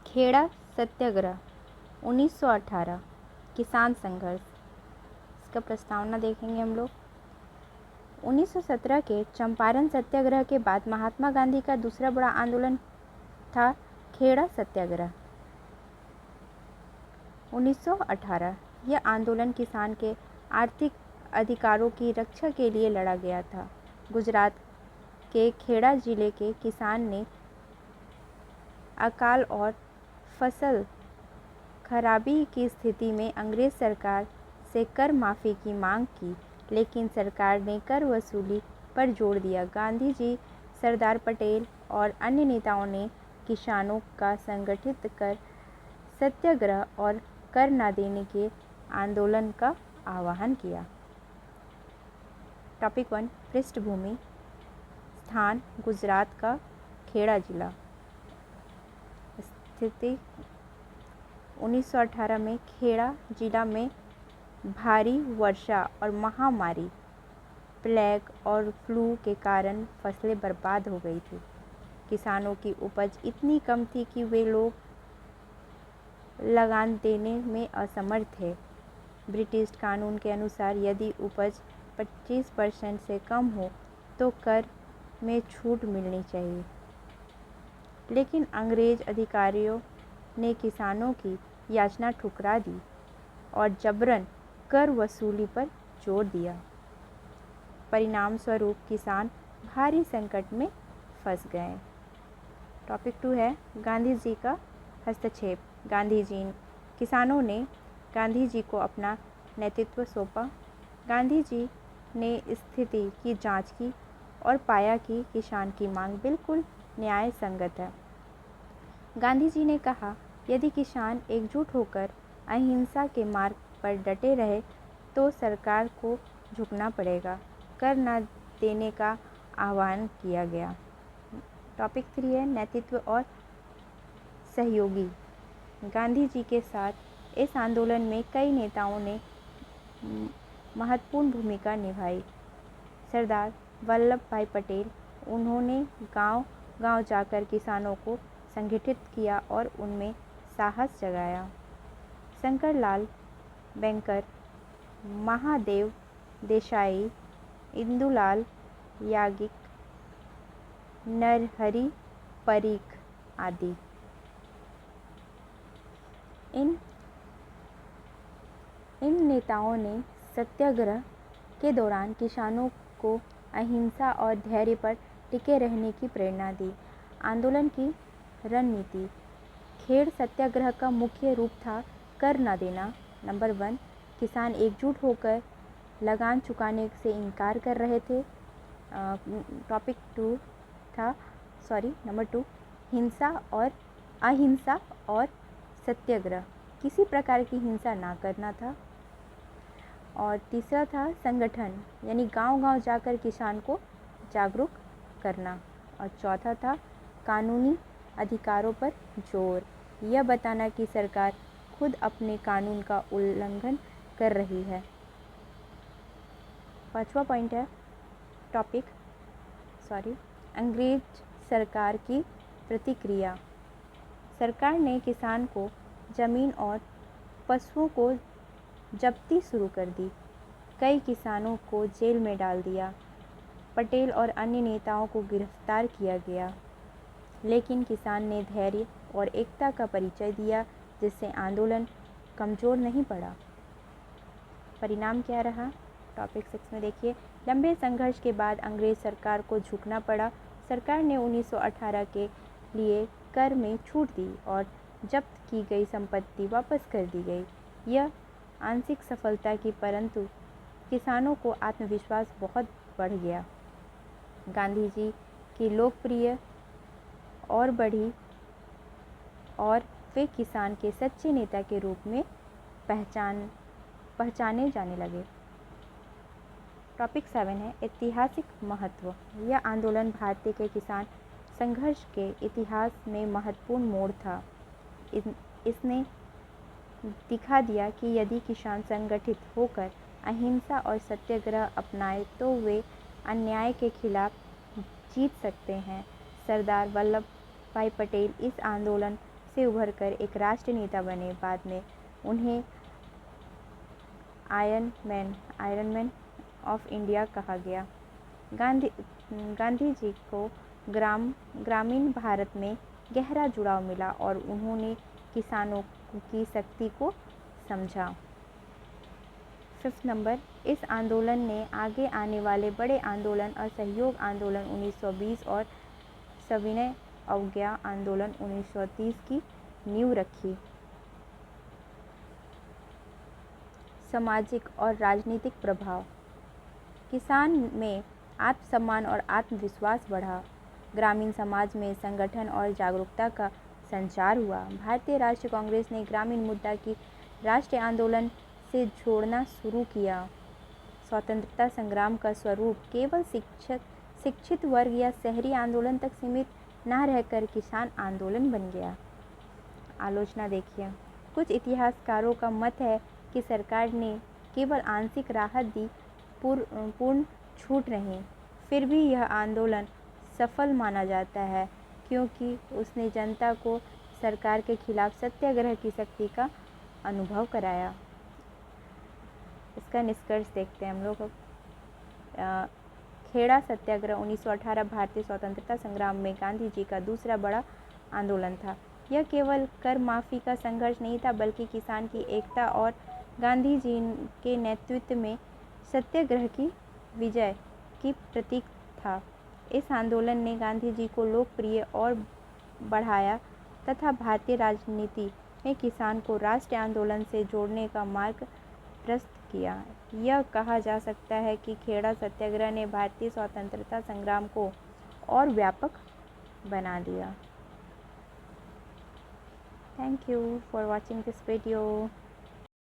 खेड़ा सत्याग्रह 1918 किसान संघर्ष। इसका प्रस्तावना देखेंगे हम लोग। 1917 के चंपारण सत्याग्रह के बाद महात्मा गांधी का दूसरा बड़ा आंदोलन था खेड़ा सत्याग्रह 1918। यह आंदोलन किसान के आर्थिक अधिकारों की रक्षा के लिए लड़ा गया था। गुजरात के खेड़ा जिले के किसान ने अकाल और फसल खराबी की स्थिति में अंग्रेज सरकार से कर माफ़ी की मांग की, लेकिन सरकार ने कर वसूली पर जोर दिया। गांधी जी, सरदार पटेल और अन्य नेताओं ने किसानों का संगठित कर सत्याग्रह और कर न देने के आंदोलन का आह्वान किया। टॉपिक 1 पृष्ठभूमि। स्थान गुजरात का खेड़ा जिला। स्थिति 1918 में खेड़ा जिला में भारी वर्षा और महामारी प्लेग और फ्लू के कारण फसलें बर्बाद हो गई थी। किसानों की उपज इतनी कम थी कि वे लोग लगान देने में असमर्थ थे। ब्रिटिश कानून के अनुसार यदि उपज 25% से कम हो तो कर में छूट मिलनी चाहिए, लेकिन अंग्रेज अधिकारियों ने किसानों की याचना ठुकरा दी और जबरन कर वसूली पर जोर दिया। परिणाम स्वरूप किसान भारी संकट में फंस गए। टॉपिक 2 है गांधी जी का हस्तक्षेप। किसानों ने गांधी जी को अपना नेतृत्व सौंपा। गांधी जी ने स्थिति की जांच की और पाया कि किसान की मांग बिल्कुल न्याय संगत है। गांधी जी ने कहा, यदि किसान एकजुट होकर अहिंसा के मार्ग पर डटे रहे तो सरकार को झुकना पड़ेगा। कर न देने का आह्वान किया गया। टॉपिक 3 है नेतृत्व और सहयोगी। गांधी जी के साथ इस आंदोलन में कई नेताओं ने महत्वपूर्ण भूमिका निभाई। सरदार वल्लभ भाई पटेल, उन्होंने गांव-गांव जाकर किसानों को संगठित किया और उनमें साहस जगाया। शंकरलाल बैंकर, महादेव देसाई, इंदुलाल याज्ञिक, नरहरि परीख आदि। इन नेताओं ने सत्याग्रह के दौरान किसानों को अहिंसा और धैर्य पर टिके रहने की प्रेरणा दी। आंदोलन की रणनीति। खेड़ सत्याग्रह का मुख्य रूप था कर न देना। नंबर 1, किसान एकजुट होकर लगान चुकाने से इनकार कर रहे थे। नंबर 2 अहिंसा और सत्याग्रह, किसी प्रकार की हिंसा ना करना था। और तीसरा था संगठन, यानी गांव-गांव जाकर किसान को जागरूक करना। और चौथा था कानूनी अधिकारों पर जोर, यह बताना कि सरकार खुद अपने कानून का उल्लंघन कर रही है। 5वां पॉइंट है अंग्रेज सरकार की प्रतिक्रिया। सरकार ने किसान को जमीन और पशुओं को जब्ती शुरू कर दी। कई किसानों को जेल में डाल दिया। पटेल और अन्य नेताओं को गिरफ्तार किया गया, लेकिन किसान ने धैर्य और एकता का परिचय दिया, जिससे आंदोलन कमज़ोर नहीं पड़ा। परिणाम क्या रहा? टॉपिक 6 में देखिए। लंबे संघर्ष के बाद अंग्रेज सरकार को झुकना पड़ा। सरकार ने 1918 के लिए कर में छूट दी और जब्त की गई संपत्ति वापस कर दी गई। यह आंशिक सफलता की, परंतु किसानों को आत्मविश्वास बहुत बढ़ गया। गांधी जी की लोकप्रिय और बढ़ी और वे किसान के सच्चे नेता के रूप में पहचाने जाने लगे। टॉपिक 7 है ऐतिहासिक महत्व। यह आंदोलन भारतीय के किसान संघर्ष के इतिहास में महत्वपूर्ण मोड़ था। इसने दिखा दिया कि यदि किसान संगठित होकर अहिंसा और सत्याग्रह अपनाए तो वे अन्याय के खिलाफ जीत सकते हैं। सरदार वल्लभ भाई पटेल इस आंदोलन से उभरकर एक राष्ट्रीय नेता बने। बाद में उन्हें आयरन मैन ऑफ इंडिया कहा गया। गांधी जी को ग्रामीण भारत में गहरा जुड़ाव मिला और उन्होंने किसानों की शक्ति को समझा। 5 नंबर, इस आंदोलन ने आगे आने वाले बड़े आंदोलन असहयोग आंदोलन 1920 और सविनय अवज्ञा आंदोलन 1930 की नींव रखी। सामाजिक और राजनीतिक प्रभाव। किसान में आत्मसम्मान और आत्मविश्वास बढ़ा। ग्रामीण समाज में संगठन और जागरूकता का संचार हुआ। भारतीय राष्ट्रीय कांग्रेस ने ग्रामीण मुद्दा की राष्ट्रीय आंदोलन से जोड़ना शुरू किया। स्वतंत्रता संग्राम का स्वरूप केवल शिक्षित वर्ग या शहरी आंदोलन तक सीमित न रहकर किसान आंदोलन बन गया। आलोचना देखिए। कुछ इतिहासकारों का मत है कि सरकार ने केवल आंशिक राहत दी, पूर्ण छूट नहीं। फिर भी यह आंदोलन सफल माना जाता है क्योंकि उसने जनता को सरकार के खिलाफ सत्याग्रह की शक्ति का अनुभव कराया। इसका निष्कर्ष देखते हैं हम लोग। खेड़ा सत्याग्रह 1918 भारतीय स्वतंत्रता संग्राम में गांधी जी का दूसरा बड़ा आंदोलन था। यह केवल कर माफ़ी का संघर्ष नहीं था बल्कि किसान की एकता और गांधी जी के नेतृत्व में सत्याग्रह की विजय की प्रतीक था। इस आंदोलन ने गांधी जी को लोकप्रिय और बढ़ाया तथा भारतीय राजनीति में किसान को राष्ट्रीय आंदोलन से जोड़ने का मार्ग प्रशस्त किया। यह कहा जा सकता है कि खेड़ा सत्याग्रह ने भारतीय स्वतंत्रता संग्राम को और व्यापक बना दिया। Thank you for watching this video.